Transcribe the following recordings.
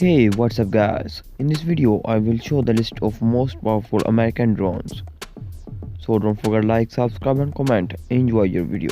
Hey, what's up guys? In this video I will show the list of most powerful American drones. So don't forget like, subscribe and comment. Enjoy your video.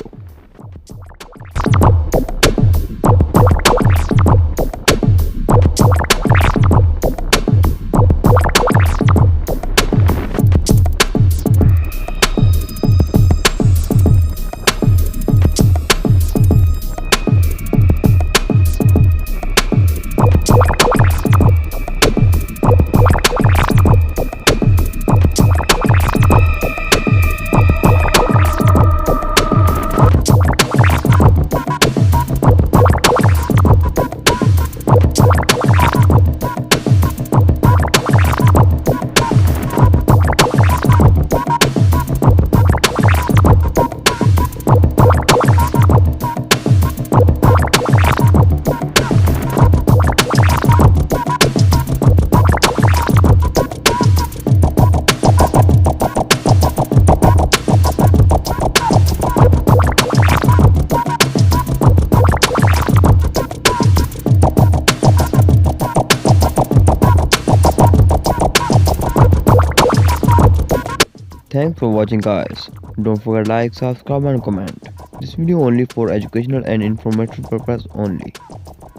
Thanks for watching guys. Don't forget like, subscribe and comment. This video only for educational and informative purpose only.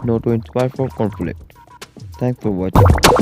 Not to inspire for conflict. Thanks for watching.